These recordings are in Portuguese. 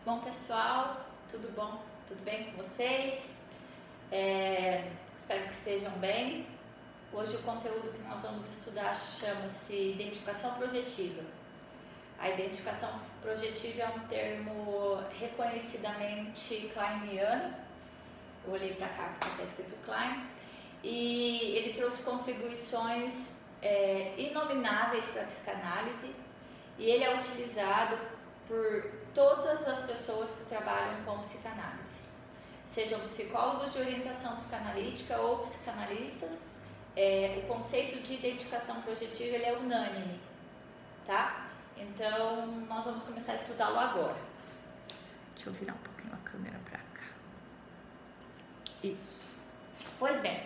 Bom, pessoal, tudo bom? Tudo bem com vocês? Espero que estejam bem. Hoje o conteúdo que nós vamos estudar chama-se identificação projetiva. A identificação projetiva é um termo reconhecidamente kleiniano. Eu olhei para cá porque está escrito Klein. E ele trouxe contribuições inomináveis para a psicanálise e ele é utilizado por todas as pessoas que trabalham com psicanálise, sejam psicólogos de orientação psicanalítica ou psicanalistas. O conceito de identificação projetiva ele é unânime, tá? Então nós vamos começar a estudá-lo agora. Deixa eu virar um pouquinho a câmera para cá. Isso. Pois bem,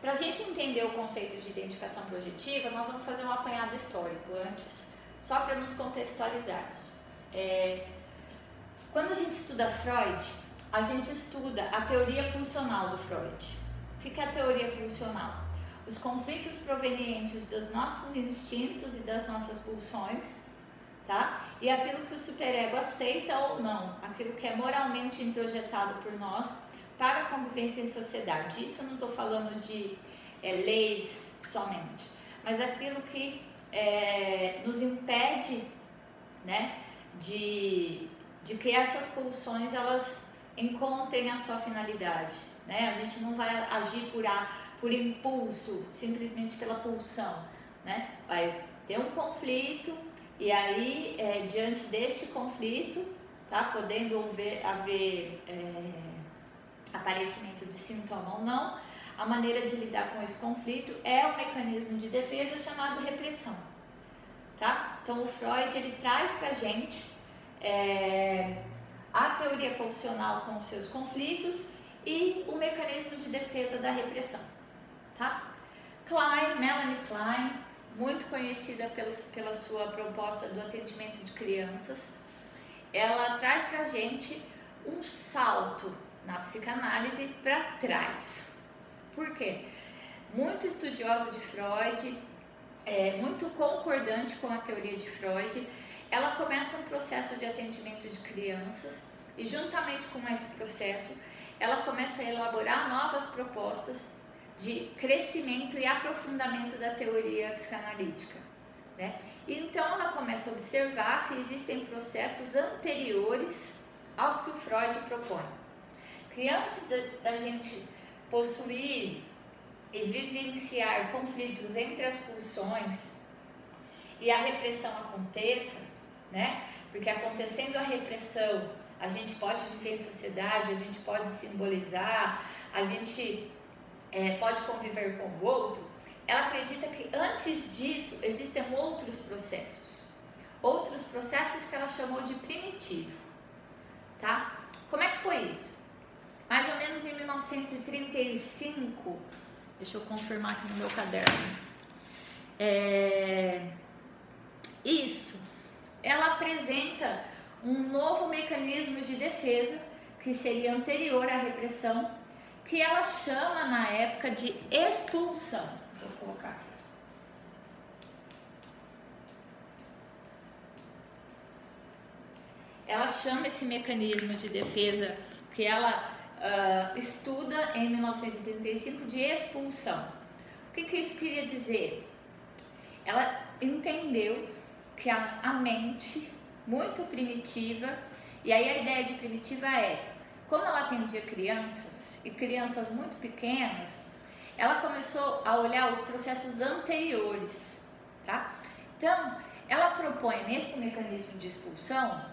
para a gente entender o conceito de identificação projetiva, nós vamos fazer um apanhado histórico antes, só para nos contextualizarmos. Quando a gente estuda Freud, a gente estuda a teoria pulsional do Freud. O que é a teoria pulsional? Os conflitos provenientes dos nossos instintos e das nossas pulsões, tá? E aquilo que o superego aceita ou não, aquilo que é moralmente introjetado por nós para a convivência em sociedade. Isso eu não estou falando de leis somente, mas aquilo que nos impede, né, de que essas pulsões elas encontrem a sua finalidade, né? A gente não vai agir por impulso, simplesmente pela pulsão, né? Vai ter um conflito e aí diante deste conflito, tá? Podendo haver aparecimento de sintoma ou não, a maneira de lidar com esse conflito é um mecanismo de defesa chamado repressão, tá? Então o Freud ele traz pra gente a teoria pulsional com os seus conflitos e o mecanismo de defesa da repressão, tá? Melanie Klein, muito conhecida pela sua proposta do atendimento de crianças, ela traz pra gente um salto na psicanálise para trás. Por quê? Muito estudiosa de Freud, muito concordante com a teoria de Freud, ela começa um processo de atendimento de crianças e juntamente com esse processo ela começa a elaborar novas propostas de crescimento e aprofundamento da teoria psicanalítica, né? Então ela começa a observar que existem processos anteriores aos que o Freud propõe, que antes da gente possuir e vivenciar conflitos entre as pulsões e a repressão aconteça, né? Porque acontecendo a repressão, a gente pode viver em sociedade, a gente pode simbolizar, a gente pode conviver com o outro. Ela acredita que antes disso existem outros processos que ela chamou de primitivo, tá? Como é que foi isso? Mais ou menos em 1935, deixa eu confirmar aqui no meu caderno, ela apresenta um novo mecanismo de defesa que seria anterior à repressão, que ela chama na época de expulsão. Vou colocar aqui. Ela chama esse mecanismo de defesa que ela estuda em 1935 de expulsão. O que isso queria dizer? Ela entendeu que a mente muito primitiva, e aí a ideia de primitiva como ela atendia crianças e crianças muito pequenas, ela começou a olhar os processos anteriores, tá? Então, ela propõe nesse mecanismo de expulsão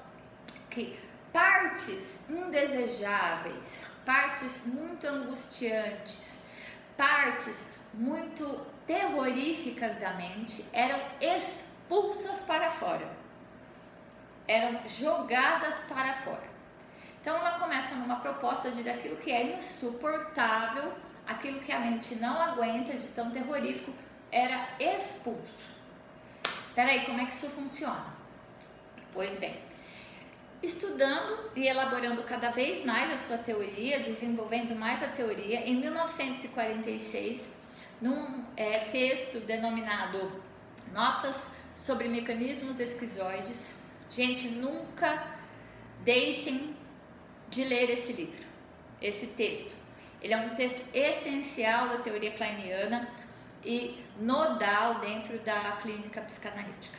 que partes indesejáveis, partes muito angustiantes, partes muito terroríficas da mente eram expulsas para fora, eram jogadas para fora. Então ela começa numa proposta de daquilo que é insuportável, aquilo que a mente não aguenta de tão terrorífico, era expulso. Peraí, como é que isso funciona? Pois bem, estudando e elaborando cada vez mais a sua teoria, desenvolvendo mais a teoria, em 1946, num texto denominado Notas sobre Mecanismos Esquizoides, gente, nunca deixem de ler esse livro, esse texto. Ele é um texto essencial da teoria kleiniana e nodal dentro da clínica psicanalítica.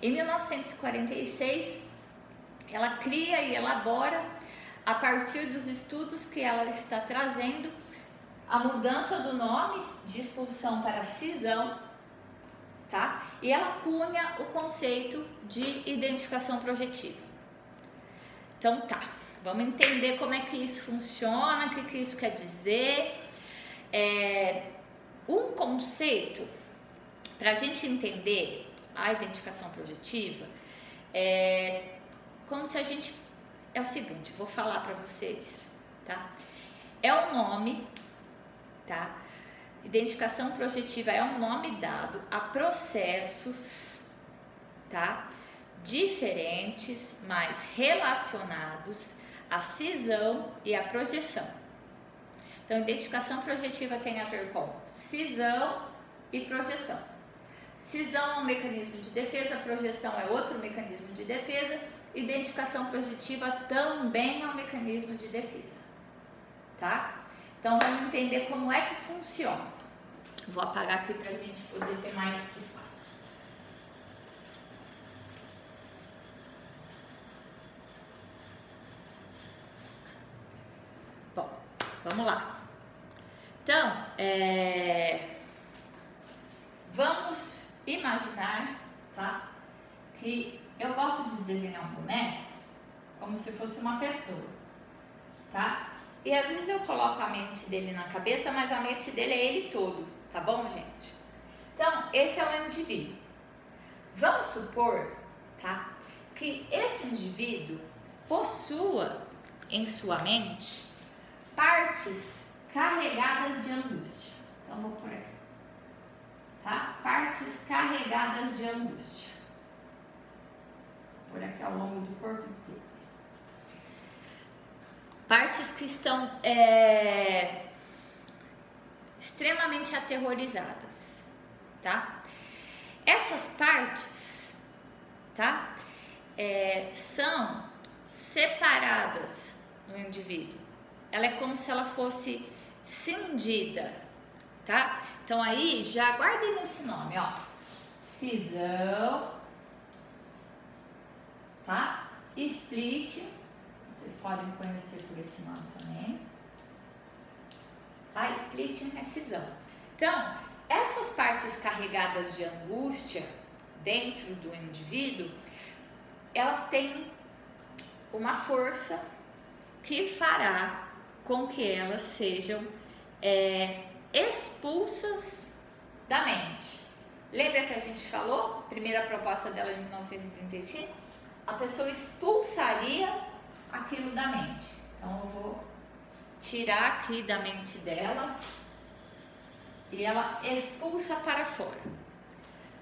Em 1946, ela cria e elabora, a partir dos estudos que ela está trazendo, a mudança do nome de expulsão para cisão, tá? E ela cunha o conceito de identificação projetiva. Então tá, vamos entender como é que isso funciona, o que isso quer dizer. Um conceito, para a gente entender a identificação projetiva, como se a gente... É o seguinte, vou falar para vocês, tá? É um nome, tá? Identificação projetiva é um nome dado a processos, tá? Diferentes, mas relacionados à cisão e à projeção. Então, identificação projetiva tem a ver com cisão e projeção. Cisão é um mecanismo de defesa, projeção é outro mecanismo de defesa, identificação projetiva também é um mecanismo de defesa, tá? Então, vamos entender como é que funciona. Vou apagar aqui para a gente poder ter mais espaço. Bom, vamos lá. Então, vamos imaginar, tá? Que eu gosto de desenhar um boneco como se fosse uma pessoa, tá? E às vezes eu coloco a mente dele na cabeça, mas a mente dele é ele todo, tá bom, gente? Então, esse é o indivíduo. Vamos supor, tá? Que esse indivíduo possua em sua mente partes carregadas de angústia. Então, vou por aqui, tá? Partes carregadas de angústia. Por aqui ao longo do corpo inteiro. Partes que estão extremamente aterrorizadas, tá? Essas partes, tá? São separadas no indivíduo. Ela é como se ela fosse cindida, tá? Então aí já guardem esse nome, ó. Cisão, tá? Split, vocês podem conhecer por esse nome também, tá? Splitting é cisão. Então, essas partes carregadas de angústia dentro do indivíduo, elas têm uma força que fará com que elas sejam expulsas da mente. Lembra que a gente falou, primeira proposta dela de 1935? A pessoa expulsaria aquilo da mente. Então eu vou tirar aqui da mente dela e ela expulsa para fora.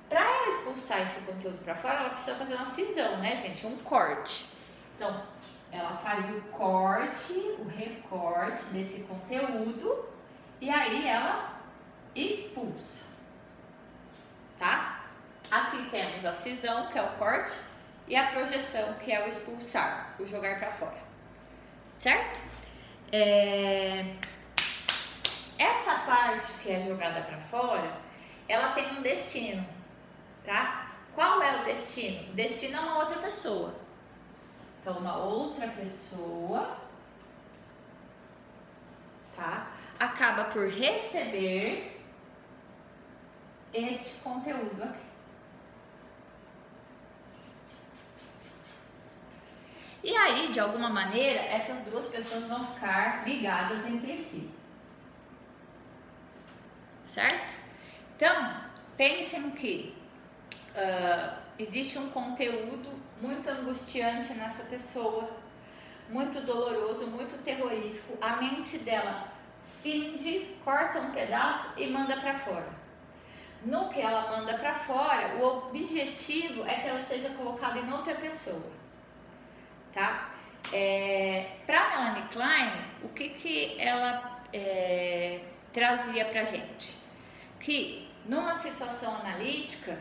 Para ela expulsar esse conteúdo para fora, ela precisa fazer uma cisão, né, gente? Um corte. Então, ela faz o corte, o recorte desse conteúdo e aí ela expulsa, tá? Aqui temos a cisão, que é o corte, e a projeção, que é o expulsar, o jogar para fora, certo? Essa parte que é jogada para fora, ela tem um destino, tá? Qual é o destino? O destino é uma outra pessoa. Então, uma outra pessoa, tá? Acaba por receber este conteúdo aqui. E aí, de alguma maneira, essas duas pessoas vão ficar ligadas entre si. Certo? Então, pensem que existe um conteúdo muito angustiante nessa pessoa, muito doloroso, muito terrorífico. A mente dela cinde, corta um pedaço e manda para fora. No que ela manda para fora, o objetivo é que ela seja colocada em outra pessoa, tá? Para Melanie Klein, o que ela trazia pra gente? Que numa situação analítica,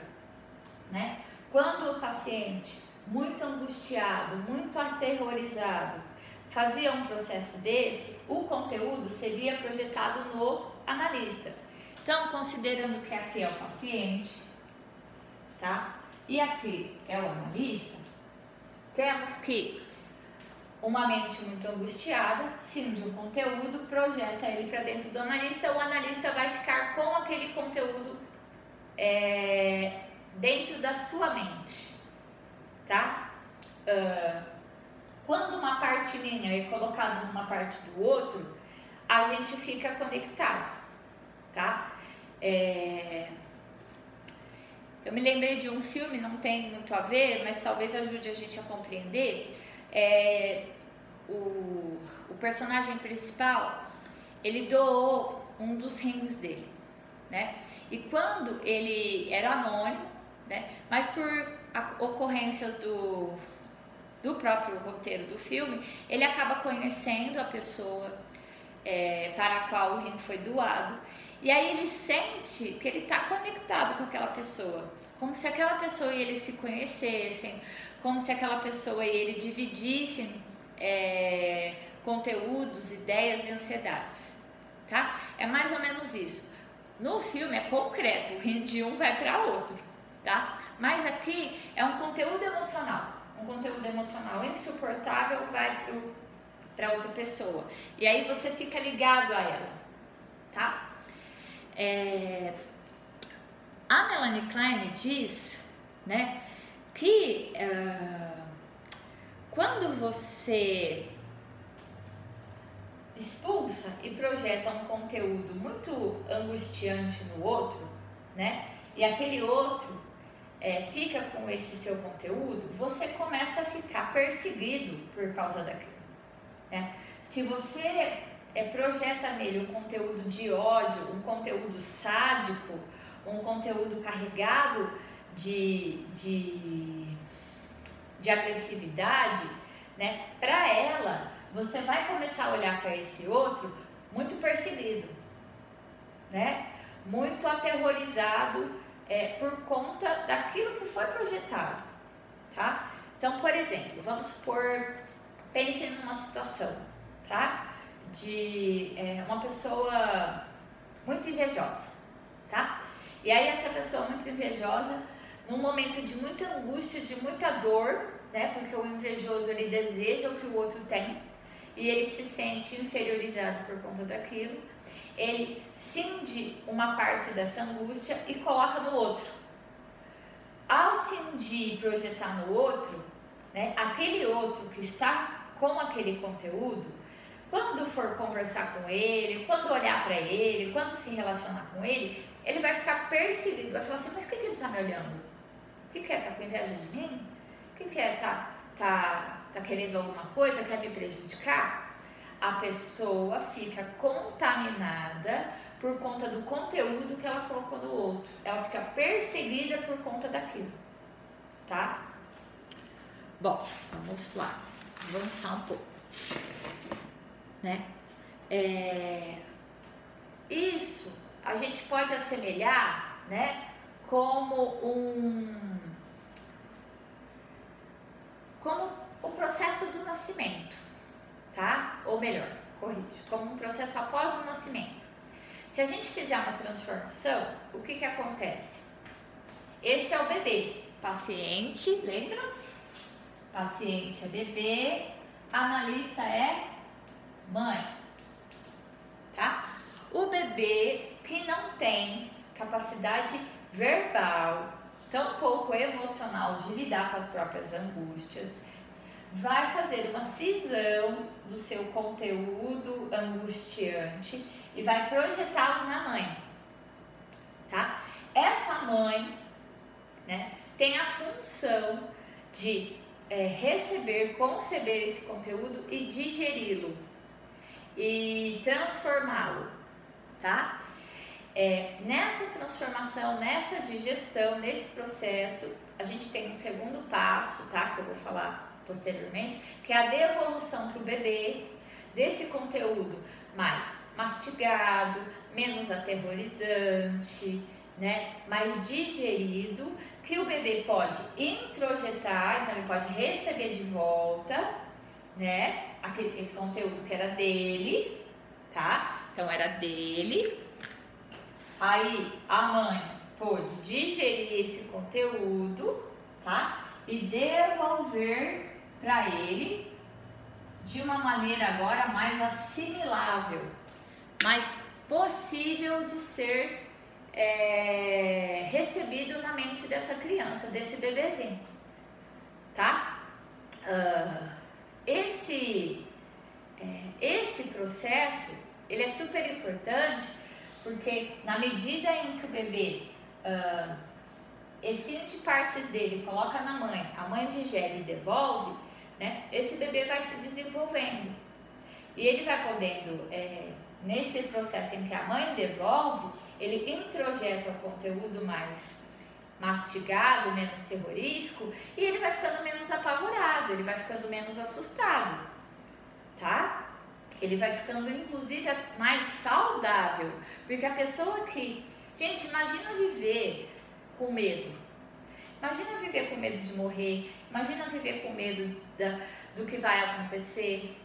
né, quando o paciente muito angustiado, muito aterrorizado, fazia um processo desse, o conteúdo seria projetado no analista. Então, considerando que aqui é o paciente, tá? E aqui é o analista, temos que uma mente muito angustiada, cinge um conteúdo, projeta ele para dentro do analista, o analista vai ficar com aquele conteúdo dentro da sua mente, tá? Quando uma parte minha é colocada numa parte do outro, a gente fica conectado, tá? Eu me lembrei de um filme, não tem muito a ver, mas talvez ajude a gente a compreender. O personagem principal, ele doou um dos rins dele, né? E quando ele era anônimo, né? Mas por ocorrências do próprio roteiro do filme, ele acaba conhecendo a pessoa para a qual o rim foi doado, e aí ele sente que ele está conectado com aquela pessoa, como se aquela pessoa e ele se conhecessem, como se aquela pessoa e ele dividissem conteúdos, ideias e ansiedades, tá? É mais ou menos isso. No filme é concreto, o rim de um vai para outro, tá? Mas aqui é um conteúdo emocional insuportável vai para outra pessoa, e aí você fica ligado a ela, tá? A Melanie Klein diz, né, que quando você expulsa e projeta um conteúdo muito angustiante no outro, né, e aquele outro fica com esse seu conteúdo, você começa a ficar perseguido por causa daquilo, né? Se você projeta nele um conteúdo de ódio, um conteúdo sádico, um conteúdo carregado de agressividade, né? Para ela, você vai começar a olhar para esse outro muito perseguido, né? Muito aterrorizado por conta daquilo que foi projetado, tá? Então, por exemplo, vamos supor, pense numa situação, tá? De uma pessoa muito invejosa, tá? E aí essa pessoa muito invejosa, num momento de muita angústia, de muita dor, né? Porque o invejoso, ele deseja o que o outro tem e ele se sente inferiorizado por conta daquilo. Ele cinge uma parte dessa angústia e coloca no outro. Ao cindir e projetar no outro, né, aquele outro que está com aquele conteúdo, quando for conversar com ele, quando olhar para ele, quando se relacionar com ele, ele vai ficar perseguido, vai falar assim, mas o que ele está me olhando? O que é? Está com inveja de mim? O que é? Tá querendo alguma coisa? Quer me prejudicar? A pessoa fica contaminada por conta do conteúdo que ela colocou no outro. Ela fica perseguida por conta daquilo, tá? Bom, vamos lá, avançar um pouco, né? Isso a gente pode assemelhar, né, como o processo do nascimento, tá? Ou melhor, corrijo, como um processo após o nascimento. Se a gente fizer uma transformação, o que acontece? Este é o bebê, paciente, lembram-se? Paciente é bebê, analista é mãe, tá? O bebê que não tem capacidade verbal, tampouco emocional de lidar com as próprias angústias, vai fazer uma cisão do seu conteúdo angustiante e vai projetá-lo na mãe, tá? Essa mãe, né, tem a função de receber, conceber esse conteúdo e digeri-lo e transformá-lo, tá? Nessa transformação, nessa digestão, nesse processo, a gente tem um segundo passo, tá? Que eu vou falar posteriormente, que é a devolução para o bebê desse conteúdo mais mastigado, menos aterrorizante, né, mais digerido, que o bebê pode introjetar, então ele pode receber de volta, né, aquele conteúdo que era dele, tá? Então era dele. Aí a mãe pôde digerir esse conteúdo, tá? E devolver para ele de uma maneira agora mais assimilável, mais possível de ser recebido na mente dessa criança, desse bebezinho, tá? Esse processo, ele é super importante, porque na medida em que o bebê excede partes dele, coloca na mãe, a mãe digere e devolve, né, esse bebê vai se desenvolvendo. E ele vai podendo, nesse processo em que a mãe devolve, ele introjeta o conteúdo mais mastigado, menos terrorífico, e ele vai ficando menos apavorado, ele vai ficando menos assustado, tá? Ele vai ficando, inclusive, mais saudável, porque a pessoa que... Gente, imagina viver com medo. Imagina viver com medo de morrer, imagina viver com medo do que vai acontecer,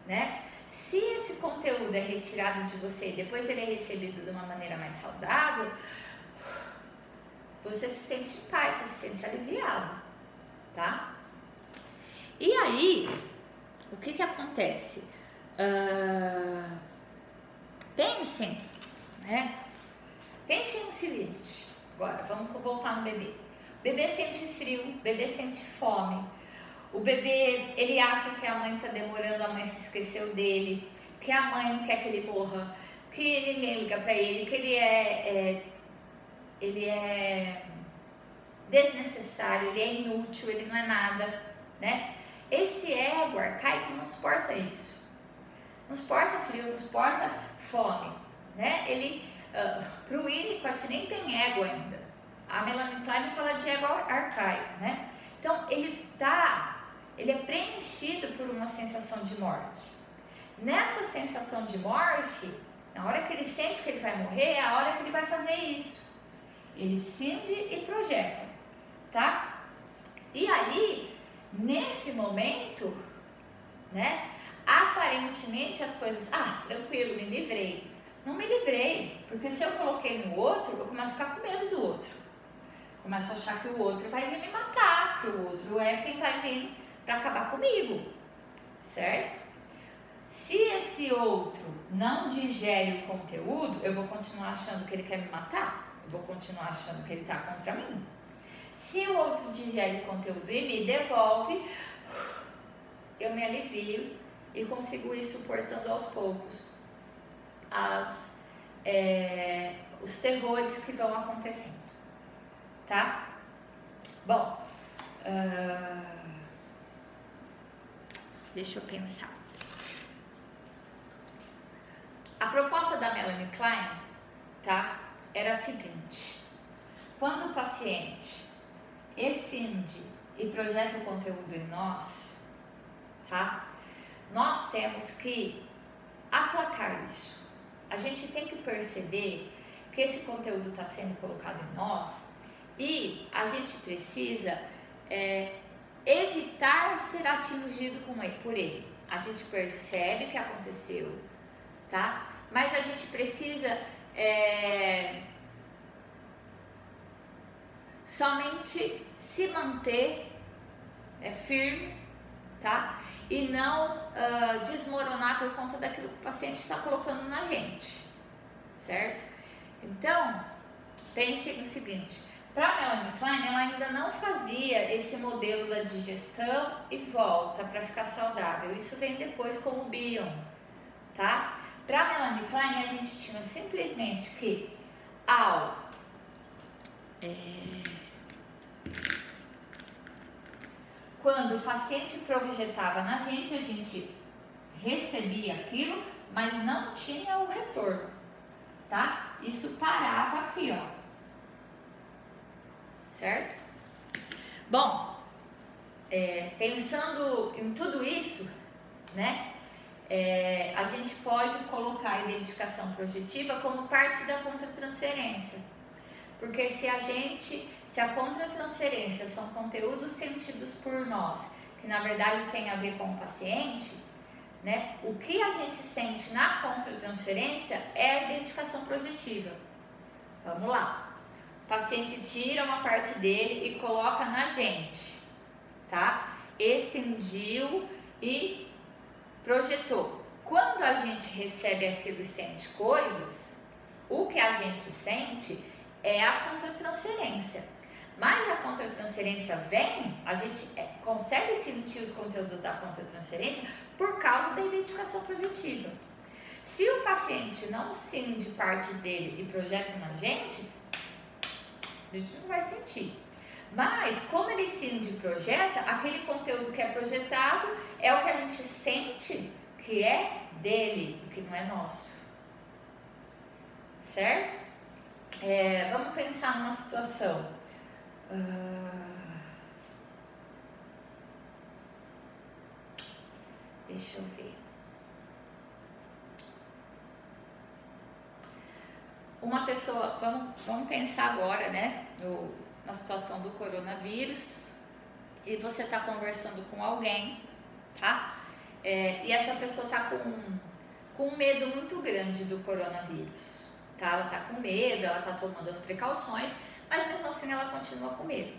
né? Se esse conteúdo é retirado de você e depois ele é recebido de uma maneira mais saudável, você se sente em paz, você se sente aliviado, tá? E aí, o que acontece? Pensem, né? Pensem no seguinte, agora vamos voltar no bebê. O bebê sente frio, o bebê sente fome, o bebê, ele acha que a mãe está demorando, a mãe se esqueceu dele, que a mãe não quer que ele morra, que ninguém liga para ele, que ele é desnecessário, ele é inútil, ele não é nada, né? Esse ego arcaico não suporta isso, não suporta frio, não suporta fome, né? Ele, pro Winnicott nem tem ego ainda. A Melanie Klein fala de ego arcaico, né? Então ele é preenchido por uma sensação de morte. Nessa sensação de morte, na hora que ele sente que ele vai morrer, é a hora que ele vai fazer isso. Ele cinge e projeta, tá? E aí, nesse momento, né, aparentemente as coisas, tranquilo, me livrei. Não me livrei, porque se eu coloquei no outro, eu começo a ficar com medo do outro. Começo a achar que o outro vai vir me matar, que o outro é quem vai vir para acabar comigo, certo? Se esse outro não digere o conteúdo, eu vou continuar achando que ele quer me matar, eu vou continuar achando que ele está contra mim. Se o outro digere o conteúdo e me devolve, eu me alivio e consigo ir suportando aos poucos os terrores que vão acontecendo, tá? Bom, deixa eu pensar. A proposta da Melanie Klein, tá, era a seguinte: quando o paciente escinde e projeta o conteúdo em nós, tá, nós temos que aplacar isso. A gente tem que perceber que esse conteúdo está sendo colocado em nós e a gente precisa evitar ser atingido por ele. A gente percebe o que aconteceu, tá? Mas a gente precisa somente se manter firme, tá? E não desmoronar por conta daquilo que o paciente está colocando na gente, certo? Então, pense no seguinte: para a Melanie Klein, ela ainda não fazia esse modelo da digestão e volta para ficar saudável. Isso vem depois com o Bion, tá? Para a Melanie Klein, a gente tinha simplesmente que quando o paciente projetava na gente, a gente recebia aquilo, mas não tinha o retorno, tá? Isso parava aqui, ó. Certo? Bom, pensando em tudo isso, né? A gente pode colocar a identificação projetiva como parte da contratransferência. Porque se a contratransferência são conteúdos sentidos por nós, que na verdade tem a ver com o paciente, né? O que a gente sente na contratransferência é a identificação projetiva. Vamos lá. O paciente tira uma parte dele e coloca na gente, tá? Escindiu e projetou. Quando a gente recebe aquilo e sente coisas, o que a gente sente é a contratransferência. Mas a contratransferência vem, a gente consegue sentir os conteúdos da contratransferência por causa da identificação projetiva. Se o paciente não sente parte dele e projeta na gente, a gente não vai sentir. Mas, como ele sente e projeta, aquele conteúdo que é projetado é o que a gente sente que é dele, que não é nosso. Certo? Vamos pensar numa situação. Deixa eu ver. Uma pessoa, vamos pensar agora, né, na situação do coronavírus, e você está conversando com alguém, tá? E essa pessoa está com um medo muito grande do coronavírus, tá? Ela está com medo, ela está tomando as precauções, mas mesmo assim ela continua com medo.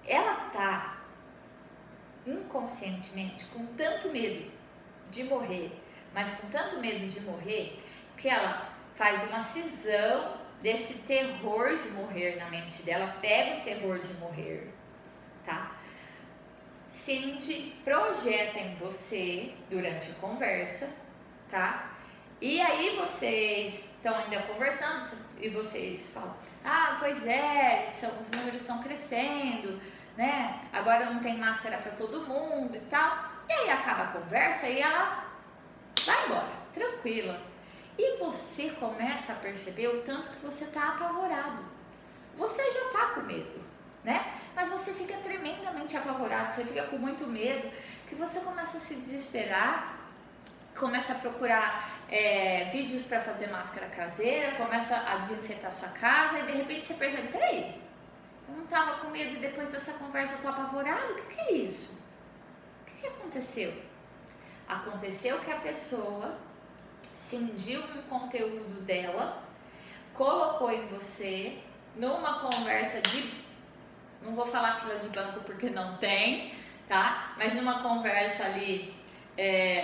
Ela está inconscientemente com tanto medo de morrer, mas com tanto medo de morrer, que ela faz uma cisão desse terror de morrer na mente dela, pega o terror de morrer, tá? Cindy projeta em você durante a conversa, tá? E aí vocês estão ainda conversando e vocês falam, pois é, os números estão crescendo, né? Agora não tem máscara para todo mundo e tal. E aí acaba a conversa e ela vai embora, tranquila. E você começa a perceber o tanto que você está apavorado. Você já está com medo, né? Mas você fica tremendamente apavorado, você fica com muito medo, que você começa a se desesperar, começa a procurar vídeos para fazer máscara caseira, começa a desinfetar sua casa e de repente você percebe, peraí, eu não estava com medo e depois dessa conversa eu tô apavorado? O que é isso? O que aconteceu? Aconteceu que a pessoa cindiu um conteúdo dela, colocou em você numa conversa não vou falar fila de banco porque não tem, tá? Mas numa conversa ali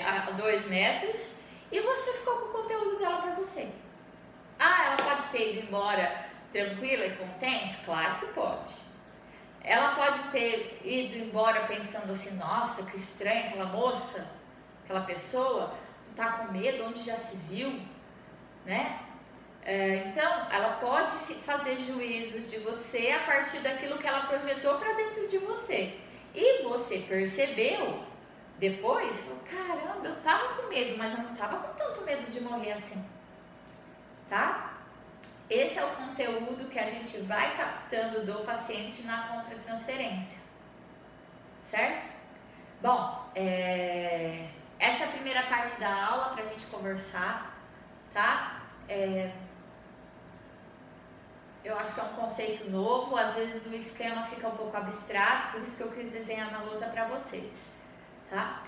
a 2 metros e você ficou com o conteúdo dela para você. Ela pode ter ido embora tranquila e contente? Claro que pode. Ela pode ter ido embora pensando assim, nossa, que estranho, aquela moça, aquela pessoa, não tá com medo, onde já se viu, né? Então, ela pode fazer juízos de você a partir daquilo que ela projetou para dentro de você. E você percebeu depois, caramba, eu tava com medo, mas eu não tava com tanto medo de morrer assim, tá? Esse é o conteúdo que a gente vai captando do paciente na contratransferência, certo? Bom, essa é a primeira parte da aula para a gente conversar, tá? Eu acho que é um conceito novo, às vezes o esquema fica um pouco abstrato, por isso que eu quis desenhar na lousa para vocês, tá?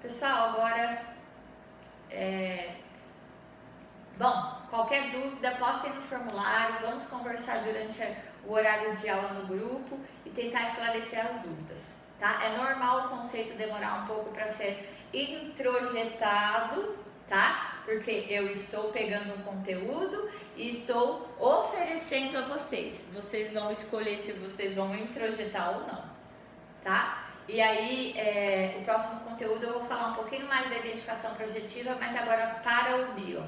Pessoal, agora... Bom, qualquer dúvida, postem no formulário, vamos conversar durante o horário de aula no grupo e tentar esclarecer as dúvidas, tá? É normal o conceito demorar um pouco para ser introjetado, tá? Porque eu estou pegando um conteúdo e estou oferecendo a vocês. Vocês vão escolher se vocês vão introjetar ou não, tá? E aí, o próximo conteúdo eu vou falar um pouquinho mais da identificação projetiva, mas agora para o Bion,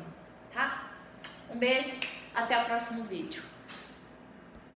tá? Um beijo, até o próximo vídeo.